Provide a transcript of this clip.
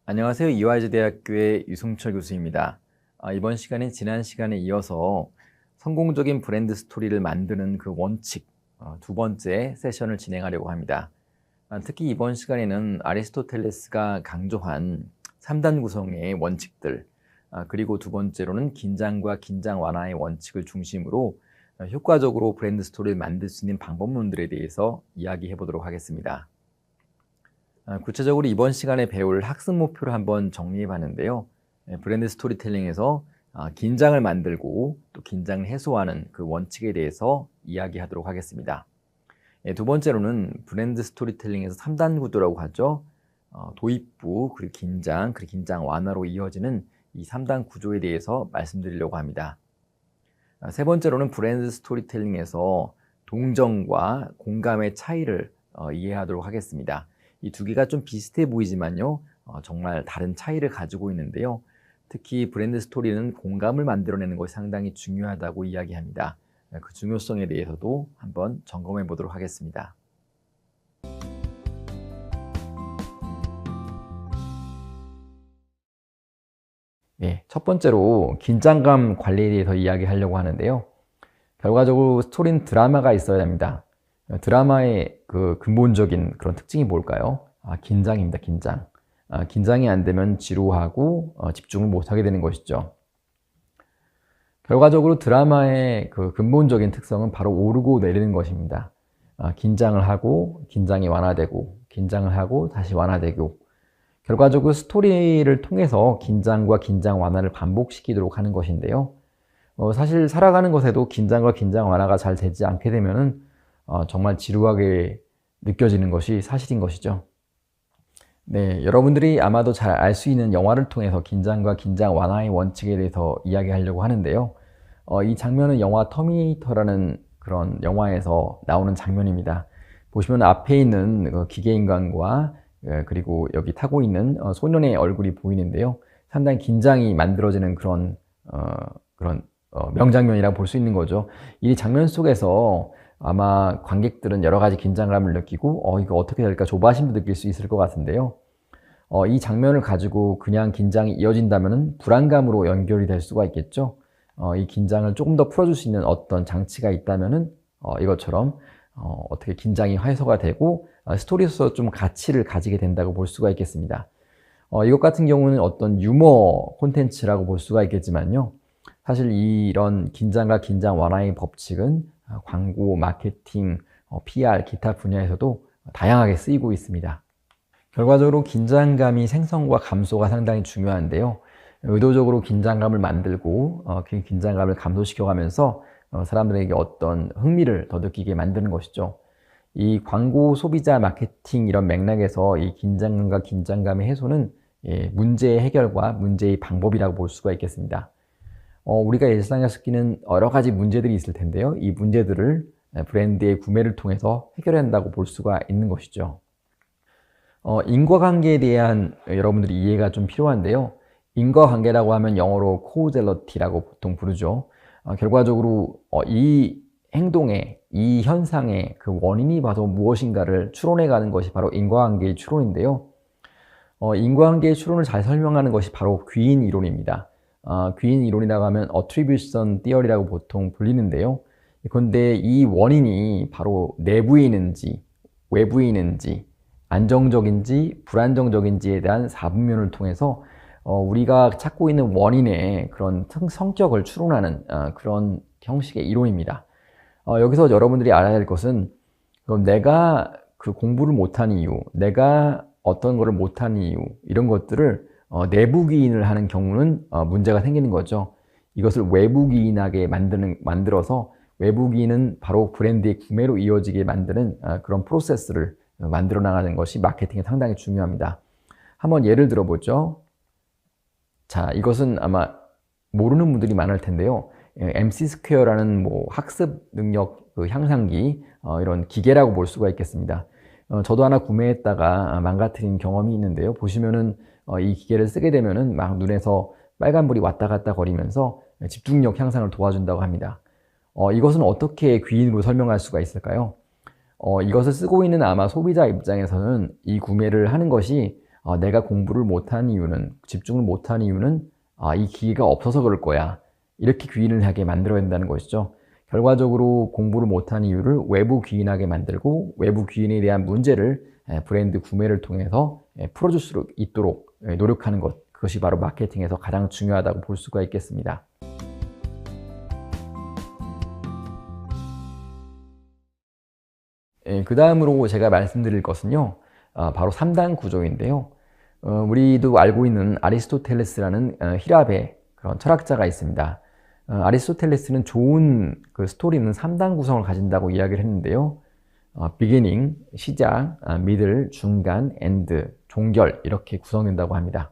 안녕하세요. 이화여자 대학교의 유승철 교수입니다. 이번 시간은 지난 시간에 이어서 성공적인 브랜드 스토리를 만드는 그 원칙 두 번째 세션을 진행하려고 합니다. 특히 이번 시간에는 아리스토텔레스가 강조한 3단 구성의 원칙들, 그리고 두 번째로는 긴장과 긴장 완화의 원칙을 중심으로 효과적으로 브랜드 스토리를 만들 수 있는 방법론들에 대해서 이야기해 보도록 하겠습니다. 구체적으로 이번 시간에 배울 학습 목표를 한번 정리해 봤는데요. 브랜드 스토리텔링에서 긴장을 만들고 또 긴장을 해소하는 그 원칙에 대해서 이야기하도록 하겠습니다. 두 번째로는 브랜드 스토리텔링에서 3단 구도라고 하죠. 도입부, 그리고 긴장 완화로 이어지는 이 3단 구조에 대해서 말씀드리려고 합니다. 세 번째로는 브랜드 스토리텔링에서 동정과 공감의 차이를 이해하도록 하겠습니다. 이 두 개가 좀 비슷해 보이지만요, 정말 다른 차이를 가지고 있는데요. 특히 브랜드 스토리는 공감을 만들어내는 것이 상당히 중요하다고 이야기합니다. 그 중요성에 대해서도 한번 점검해 보도록 하겠습니다. 네, 첫 번째로 긴장감 관리에 대해서 이야기하려고 하는데요. 결과적으로 스토리는 드라마가 있어야 합니다. 드라마의 그 근본적인 그런 특징이 뭘까요? 긴장입니다. 긴장. 긴장이 안 되면 지루하고 집중을 못하게 되는 것이죠. 결과적으로 드라마의 그 근본적인 특성은 바로 오르고 내리는 것입니다. 긴장을 하고 긴장이 완화되고 긴장을 하고 다시 완화되고, 결과적으로 스토리를 통해서 긴장과 긴장 완화를 반복시키도록 하는 것인데요. 사실 살아가는 것에도 긴장과 긴장 완화가 잘 되지 않게 되면은 정말 지루하게 느껴지는 것이 사실인 것이죠. 네, 여러분들이 아마도 잘 알 수 있는 영화를 통해서 긴장과 긴장 완화의 원칙에 대해서 이야기하려고 하는데요. 이 장면은 영화 터미네이터라는 그런 영화에서 나오는 장면입니다. 보시면 앞에 있는 그 기계인간과 그리고 여기 타고 있는 소년의 얼굴이 보이는데요. 상당히 긴장이 만들어지는 그런 명장면이라고 볼 수 있는 거죠. 이 장면 속에서 아마 관객들은 여러 가지 긴장감을 느끼고 이거 어떻게 될까 조바심도 느낄 수 있을 것 같은데요. 이 장면을 가지고 그냥 긴장이 이어진다면 불안감으로 연결이 될 수가 있겠죠. 이 긴장을 조금 더 풀어줄 수 있는 어떤 장치가 있다면 이것처럼 어떻게 긴장이 해소가 되고 스토리에서 좀 가치를 가지게 된다고 볼 수가 있겠습니다. 이것 같은 경우는 어떤 유머 콘텐츠라고 볼 수가 있겠지만요. 사실 이런 긴장과 긴장 완화의 법칙은 광고, 마케팅, PR, 기타 분야에서도 다양하게 쓰이고 있습니다. 결과적으로 긴장감이 생성과 감소가 상당히 중요한데요. 의도적으로 긴장감을 만들고 그 긴장감을 감소시켜가면서 사람들에게 어떤 흥미를 더 느끼게 만드는 것이죠. 이 광고, 소비자, 마케팅 이런 맥락에서 이 긴장감과 긴장감의 해소는 문제의 해결과 문제의 방법이라고 볼 수가 있겠습니다. 우리가 일상에서 겪는 여러 가지 문제들이 있을 텐데요. 이 문제들을 브랜드의 구매를 통해서 해결한다고 볼 수가 있는 것이죠. 인과관계에 대한 여러분들이 이해가 좀 필요한데요. 인과관계라고 하면 영어로 causality 보통 부르죠. 결과적으로 이 행동의, 이 현상의 그 원인이 바로 무엇인가를 추론해가는 것이 바로 인과관계의 추론인데요. 인과관계의 추론을 잘 설명하는 것이 바로 귀인 이론입니다. 귀인 이론이라고 하면 attribution theory라고 보통 불리는데요. 그런데 이 원인이 바로 내부에 있는지 외부에 있는지 안정적인지 불안정적인지에 대한 4분면을 통해서 우리가 찾고 있는 원인의 그런 성격을 추론하는 그런 형식의 이론입니다. 여기서 여러분들이 알아야 할 것은 그럼 내가 그 공부를 못한 이유, 내가 어떤 거를 못한 이유, 이런 것들을 내부 기인을 하는 경우는 문제가 생기는 거죠. 이것을 외부 기인하게 만들어서 외부 기인은 바로 브랜드의 구매로 이어지게 만드는 그런 프로세스를 만들어 나가는 것이 마케팅에 상당히 중요합니다. 한번 예를 들어보죠. 자, 이것은 아마 모르는 분들이 많을 텐데요. MC 스퀘어라는 학습 능력 향상기 이런 기계라고 볼 수가 있겠습니다. 저도 하나 구매했다가 망가뜨린 경험이 있는데요. 보시면은 이 기계를 쓰게 되면은 막 눈에서 빨간불이 왔다 갔다 거리면서 집중력 향상을 도와준다고 합니다. 이것은 어떻게 귀인으로 설명할 수가 있을까요? 이것을 쓰고 있는 아마 소비자 입장에서는 이 구매를 하는 것이 내가 공부를 못한 이유는, 집중을 못한 이유는 이 기회가 없어서 그럴 거야. 이렇게 귀인을 하게 만들어야 된다는 것이죠. 결과적으로 공부를 못한 이유를 외부 귀인하게 만들고 외부 귀인에 대한 문제를 브랜드 구매를 통해서 풀어줄 수 있도록 노력하는 것, 그것이 바로 마케팅에서 가장 중요하다고 볼 수가 있겠습니다. 그 다음으로 제가 말씀드릴 것은요, 바로 3단 구조인데요. 우리도 알고 있는 아리스토텔레스라는 히랍의 그런 철학자가 있습니다. 아리스토텔레스는 좋은 그 스토리는 3단 구성을 가진다고 이야기를 했는데요. beginning, 시작, middle, 중간, end, 종결 이렇게 구성된다고 합니다.